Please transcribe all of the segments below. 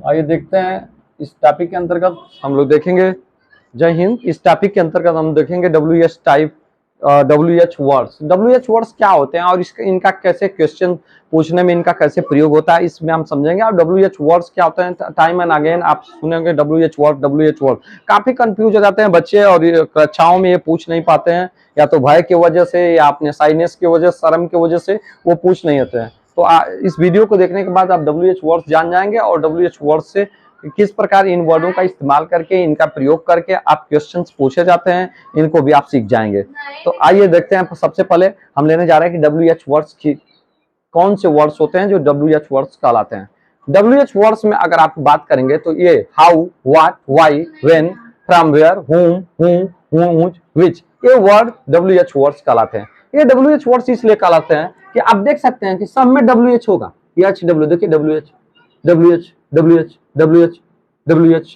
आइए देखते हैं इस टॉपिक के अंतर्गत हम लोग देखेंगे। जय हिंद। इस टॉपिक के अंतर्गत हम देखेंगे WH type, WH words. WH words क्या होते हैं और इसका इनका कैसे क्वेश्चन पूछने में इनका कैसे प्रयोग होता है, इसमें हम समझेंगे। और WH वर्ड्स क्या होते हैं, टाइम एंड अगेन आप सुनेंगे WH वर्ड WH वर्ड। काफी कंफ्यूज हो जाते हैं बच्चे और कक्षाओं में ये पूछ नहीं पाते हैं, या तो भय की वजह से या अपने साइनेस की वजह, शर्म की वजह से वो पूछ नहीं होते हैं। तो इस वीडियो को देखने के बाद आप WH वर्ड्स जान जाएंगे और WH वर्ड्स से किस प्रकार इन वर्डों का इस्तेमाल करके, इनका प्रयोग करके आप क्वेश्चंस पूछे जाते हैं, इनको भी आप सीख जाएंगे। तो आइए देखते हैं। सबसे पहले हम लेने जा रहे हैं कि WH वर्ड्स की कौन से वर्ड्स होते हैं जो WH वर्ड्स कहलाते हैं। WH वर्ड्स में अगर आप बात करेंगे तो ये how, what, why, when, from, where, whom, which, ये वर्ड WH वर्ड्स कहलाते हैं। ये WH वर्ड्स इसलिए कहलाते हैं कि आप देख सकते हैं कि सब में WH होगा। HW देखिए, WH WH WH WH WH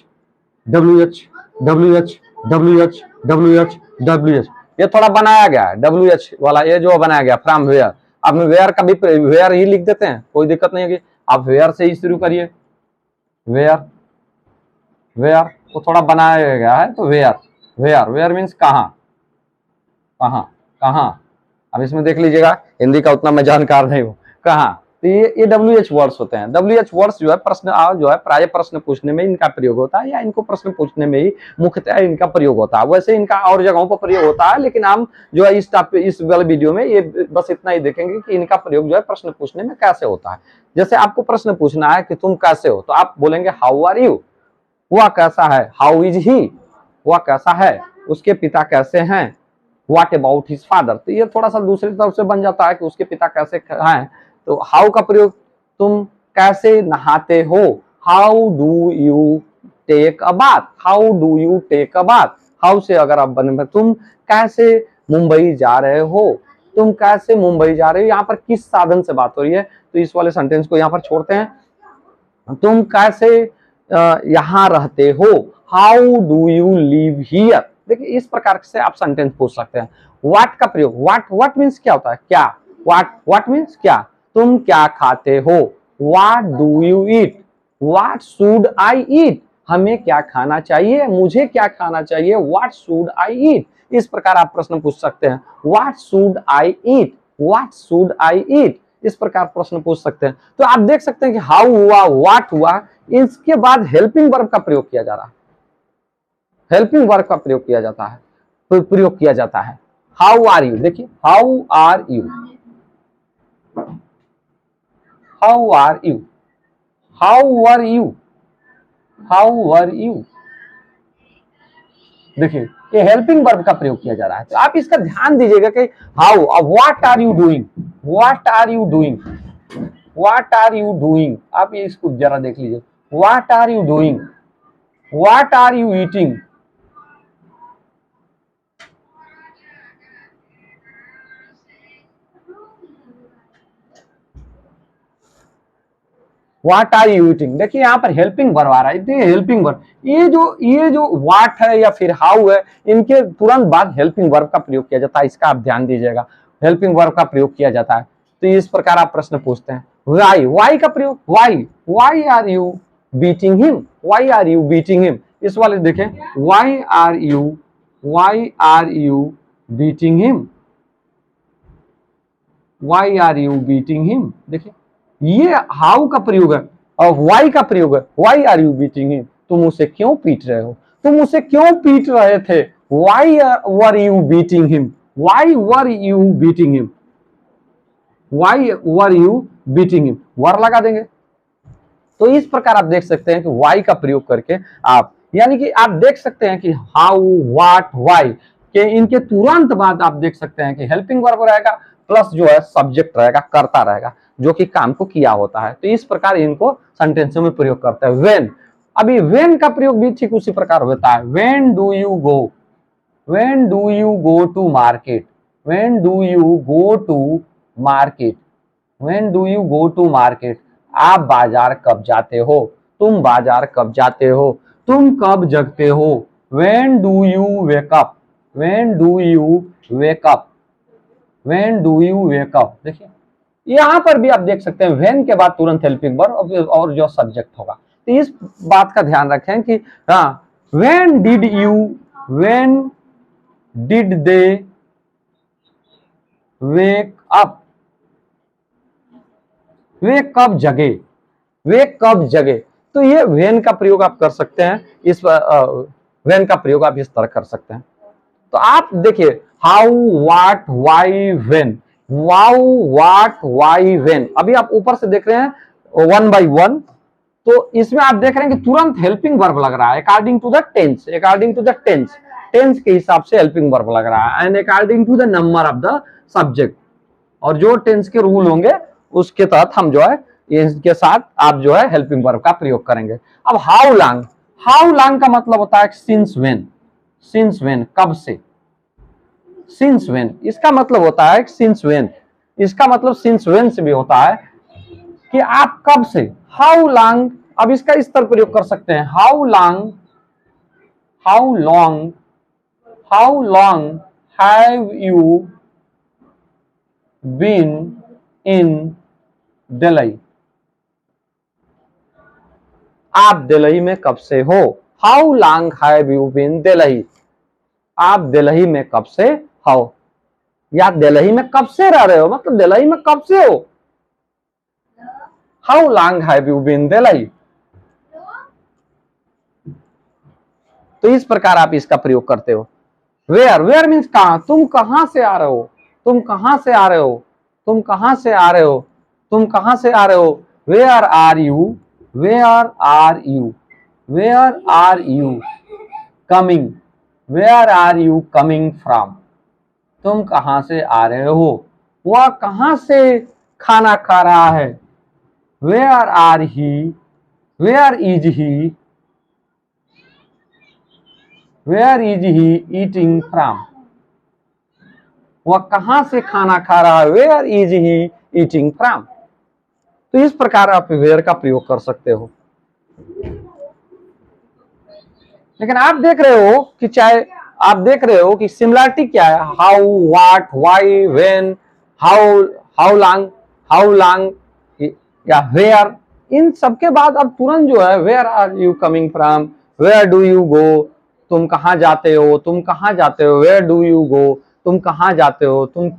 WH WH WH WH WH, ये थोड़ा बनाया गया है WH वाला, ये जो बनाया गया फ्रॉम वेयर। आप वेयर का भी वेयर ही लिख देते हैं, कोई दिक्कत नहीं है कि आप वेयर से ही शुरू करिए। वेयर, वेयर को थोड़ा बनाया गया है तो वेयर, वेयर वेयर मीन्स कहाँ, कहाँ कहाँ। अब इसमें देख लीजिएगा, हिंदी का उतना मैं जानकार नहीं हूँ, कहाँ। तो ये WH वर्ड्स होते हैं। WH वर्ड्स जो है प्रश्न जो है प्राय प्रश्न पूछने में इनका प्रयोग होता है, या इनको प्रश्न पूछने में ही मुख्यतः इनका प्रयोग होता है। वैसे इनका और जगहों पर प्रयोग होता है, लेकिन हम जो है इस वाले वीडियो में ये बस इतना ही देखेंगे कि इनका प्रयोग जो है प्रश्न पूछने में कैसे होता है। जैसे आपको प्रश्न पूछना है कि तुम कैसे हो, तो आप बोलेंगे हाउ आर यू। वह कैसा है, हाउ इज ही, वह कैसा है, उसके पिता कैसे हैं। व्हाट अबाउट हिज फादर, तो ये थोड़ा सा दूसरी तरफ से बन जाता है कि उसके पिता कैसे हैं। तो हाउ का प्रयोग, तुम कैसे नहाते हो, how do you take a bath, how do you take a bath. How से अगर आप बने, तुम कैसे मुंबई जा रहे हो, तुम कैसे मुंबई जा रहे हो, यहाँ पर किस साधन से बात हो रही है, तो इस वाले सेंटेंस को यहाँ पर छोड़ते हैं। तुम कैसे यहाँ रहते हो, how do you live here. देखिए इस प्रकार से आप सेंटेंस पूछ सकते हैं। व्हाट का प्रयोग, व्हाट मीन्स क्या होता है, क्या। व्हाट मीन्स क्या, तुम क्या खाते हो। What do you eat, what should I eat, हमें क्या खाना चाहिए, मुझे क्या खाना चाहिए। व्हाट शुड आई ईट, इस प्रकार आप प्रश्न पूछ सकते हैं। What should I eat, what should I eat, इस प्रकार प्रश्न पूछ सकते हैं। तो आप देख सकते हैं कि हाउ हुआ, व्हाट हुआ, इसके बाद हेल्पिंग वर्ब का प्रयोग किया जा रहा है। हेल्पिंग वर्ब का प्रयोग किया जाता है, प्रयोग किया जाता है। हाउ आर यू, देखिए how are you, how are you, how are you, how are you. देखिए ये हेल्पिंग वर्ब का प्रयोग किया जा रहा है। तो आप इसका ध्यान दीजिएगा कि हाउ, अब what are you doing, what are you doing, what are you doing. आप ये इसको जरा देख लीजिए, what are you doing, what are you eating. What are you eating, देखिए यहाँ पर हेल्पिंग वर्ब आ रहा है। देखिए हेल्पिंग वर्ब, ये जो व्हाट है या फिर हाउ है, इनके तुरंत बाद हेल्पिंग वर्ब का प्रयोग किया जाता है। इसका आप ध्यान दीजिएगा, हेल्पिंग वर्ब का प्रयोग किया जाता है। तो इस प्रकार आप प्रश्न पूछते हैं। वाई का प्रयोग, why are you beating him, why are you beating him. इस वाले देखें, why are you beating him, why are you beating him. देखिए ये हाउ का प्रयोग है और वाई का प्रयोग है। Why are you beating him, तुम उसे क्यों पीट रहे हो, तुम उसे क्यों पीट रहे थे। Why were you beating him, why were you beating him, why were you beating him, वर लगा देंगे। तो इस प्रकार आप देख सकते हैं कि वाई का प्रयोग करके आप, यानी कि आप देख सकते हैं कि हाउ, व्हाट, वाई के इनके तुरंत बाद आप देख सकते हैं कि हेल्पिंग वर्ब रहेगा, प्लस जो है सब्जेक्ट रहेगा, कर्ता रहेगा, जो कि काम को किया होता है। तो इस प्रकार इनको सेंटेंसों में प्रयोग करते हैं। व्हेन, अभी व्हेन का प्रयोग भी ठीक उसी प्रकार होता है। When do you go, when do you go to market, when do you go to market, when do you go to market, आप बाजार कब जाते हो, तुम बाजार कब जाते हो, तुम कब जगते हो। When do you wake up, when do you wake up, when do you wake up. देखिए यहां पर भी आप देख सकते हैं व्हेन के बाद तुरंत हेल्पिंग वर्ब और जो सब्जेक्ट होगा। तो इस बात का ध्यान रखें कि हाँ, when did they wake up, वे कब जगे, वे कब जगे। तो ये when का प्रयोग आप कर सकते हैं, इस when का प्रयोग आप इस तरह कर सकते हैं। तो आप देखिए how, what, why, when, wow, what, why, when. अभी आप ऊपर से देख रहे हैं वन बाय वन, तो इसमें आप देख रहे हैं कि तुरंत हेल्पिंग वर्ब लग रहा है according to the tense, according to the tense, tense के हिसाब से हेल्पिंग वर्ब लग रहा है, and according to the number of the subject. और जो टेंस के रूल होंगे उसके तहत हम जो है इसके साथ आप जो है हेल्पिंग वर्ब का प्रयोग करेंगे। अब हाउ लॉन्ग, हाउ लॉन्ग का मतलब होता है सिंस व्हेन, सिंस व्हेन कब से, सिंस व्हेन इसका मतलब होता है सिंस व्हेन, इसका मतलब सिंस व्हेन से भी होता है कि आप कब से। हाउ लॉन्ग, अब इसका इस तरह प्रयोग कर सकते हैं, how long, how long, how long have you been in Delhi, आप दिल्ली में कब से हो। How long have you been Delhi, आप दिल्ली में कब से हो, या दिल्ली में कब से रह रहे हो, मतलब दिल्ली में कब से हो। How long have you been Delhi. तो इस प्रकार आप इसका प्रयोग करते हो। वेयर, वेयर मीन्स कहां, तुम कहां से आ रहे हो, तुम कहां से आ रहे हो, तुम कहां से आ रहे हो, तुम कहां से आ रहे हो। Where are you, where are you, where are you coming, where are you coming from, तुम कहां से आ रहे हो। वह कहां से खाना खा रहा है। Where are he, where is he, where is he eating from, वह कहां से खाना खा रहा है। Where is he eating from. तो इस प्रकार आप वेयर का प्रयोग कर सकते हो। लेकिन आप देख रहे हो कि चाहे आप देख रहे हो कि सिमिलरिटी क्या है, how, what, why, when, how, how long, how long या वेयर, इन सबके बाद अब तुरंत जो है where are you coming from, where do you go, तुम कहां जाते हो, तुम कहां जाते हो। वेयर डू यू गो, तुम कहां जाते हो, तुम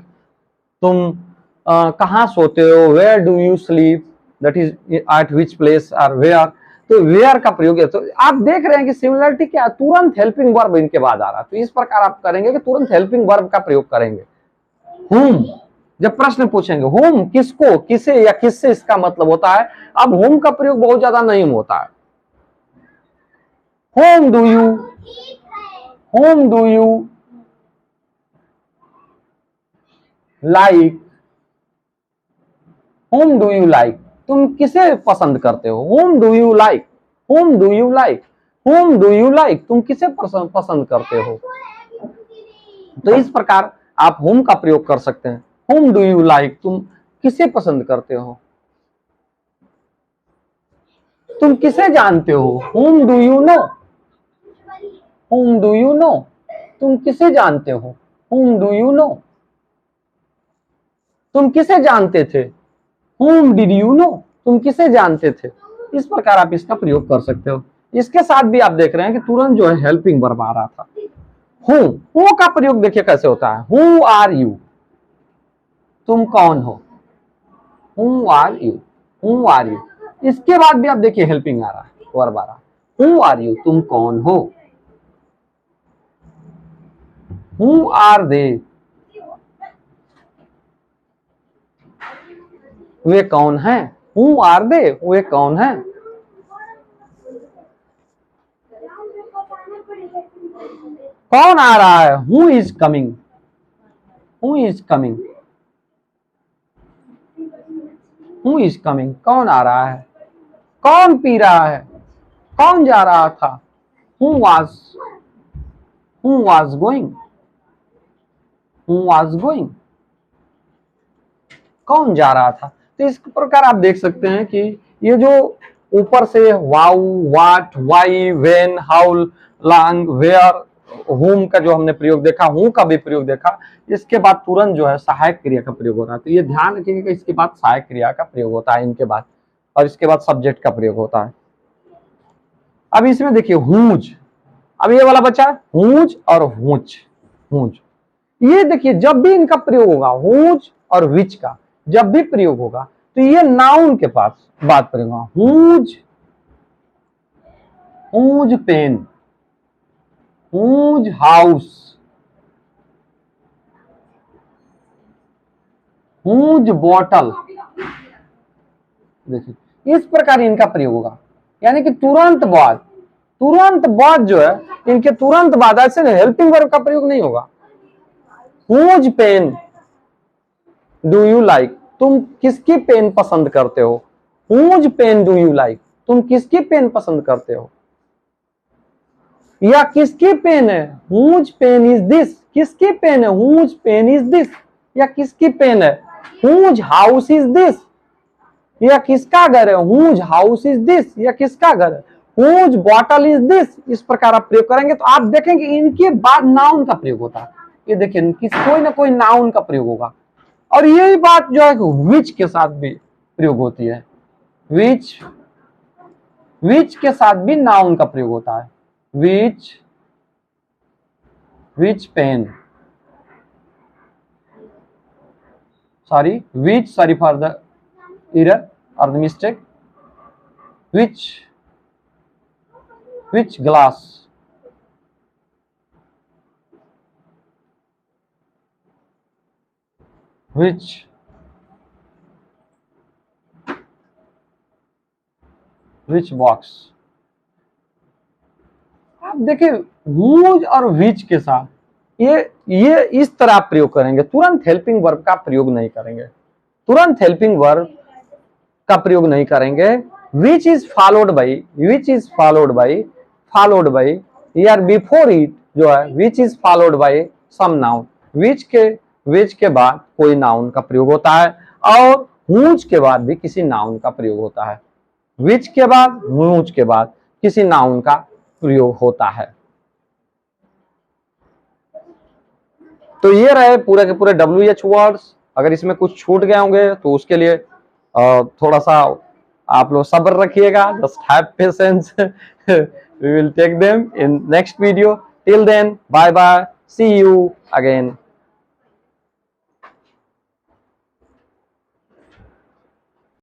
कहां सोते हो। Where do you sleep, that is at which place are where. तो वेयर का प्रयोग है। तो आप देख रहे हैं कि सिमिलरिटी क्या, तुरंत हेल्पिंग वर्ब इनके बाद आ रहा है। तो इस प्रकार आप करेंगे कि तुरंत हेल्पिंग वर्ब का प्रयोग करेंगे। हुम, जब प्रश्न पूछेंगे हुम किसको, किसे या किससे, इसका मतलब होता है। अब हुम का प्रयोग बहुत ज्यादा नहीं होता है। Home do you, home do you like, home do you like, तुम किसे पसंद करते हो। Home do you like, home do you like, home do you like, तुम किसे पसंद करते हो। तो इस प्रकार आप होम का प्रयोग कर सकते हैं। होम डू यू लाइक, तुम किसे पसंद करते हो। तुम किसे जानते हो। Home do you know, home do you know, तुम किसे जानते हो। होम डू यू नो, तुम किसे जानते थे। Whom did you know, तुम किसे जानते थे। इस प्रकार आप इसका प्रयोग कर सकते हो। इसके साथ भी आप देख रहे हैं कि तुरंत जो है हेल्पिंग वर्ब आ रहा था। हु का प्रयोग देखिए कैसे होता है। हु आर यू, तुम कौन हो। Who are you, who are you. इसके बाद भी आप देखिए हेल्पिंग आ रहा है, वर्ब आ रहा है। हु आर यू, तुम कौन हो। हु आर दे, वे कौन हैं। हु आर दे, वे कौन हैं। कौन आ रहा है। Who is coming, who is coming, who is coming, कौन आ रहा है। कौन पी रहा है, कौन जा रहा था। Who was going, who was going, कौन जा रहा था। तो इस प्रकार आप देख सकते हैं कि ये जो ऊपर से how, what, why, when, how long, where, whom का जो हमने प्रयोग देखा, हु का भी प्रयोग देखा, इसके बाद तुरंत जो है सहायक क्रिया का प्रयोग हो रहा है। तो ये ध्यान रखिएगा कि इसके बाद सहायक क्रिया का प्रयोग होता है इनके बाद, और इसके बाद सब्जेक्ट का प्रयोग होता है। अब इसमें देखिए हूंज, अब ये वाला बचा हूंज और हूंच, हूंज। ये देखिए जब भी इनका प्रयोग होगा, हूंज और विच का जब भी प्रयोग होगा तो ये नाउन के पास बात करेगा। हूंज, हूंज पेन, हूंज हाउस, हूंज बॉटल। देखिए इस प्रकार इनका प्रयोग होगा, यानी कि तुरंत बाद जो है इनके तुरंत बाद ऐसे हेल्पिंग वर्ब का प्रयोग नहीं होगा। Whose pen do you like, तुम किसकी पेन पसंद करते हो। Whose pen do you like, तुम किसकी पेन पसंद करते हो। या किसकी पेन है, हूज पेन इज दिस, किसकी पेन है, हूज पेन इज दिस। या किसकी पेन है, हूज हाउस इज दिस। या किसका घर है, हूज हाउस इज दिस। या किसका घर है, हूज बॉटल इज दिस। इस प्रकार आप प्रयोग करेंगे तो आप देखेंगे इनके बाद नाउन का प्रयोग होता है। ये देखिए कोई ना कोई नाउन का प्रयोग होगा। और यही बात जो है विच के साथ भी प्रयोग होती है। विच के साथ भी नाउन का प्रयोग होता है। विच pen, sorry for the error or the mistake. Which glass, which box। आप देखिए whose और which के साथ ये इस तरह आप प्रयोग करेंगे, तुरंत हेल्पिंग वर्ब का प्रयोग नहीं करेंगे, तुरंत हेल्पिंग वर्ब का प्रयोग नहीं करेंगे। which is followed by या बिफोर इट जो है which is followed by some noun, which के बाद कोई नाउन का प्रयोग होता है और whose के बाद भी किसी नाउन का प्रयोग होता है। which के बाद, whose के बाद किसी नाउन का प्रयोग होता है। तो ये रहे पूरे के पूरे WH वर्ड्स। अगर इसमें कुछ छूट गए होंगे तो उसके लिए थोड़ा सा आप लोग सब्र रखिएगा, just have patience. We will take them in next video. Till then, bye bye. See you again.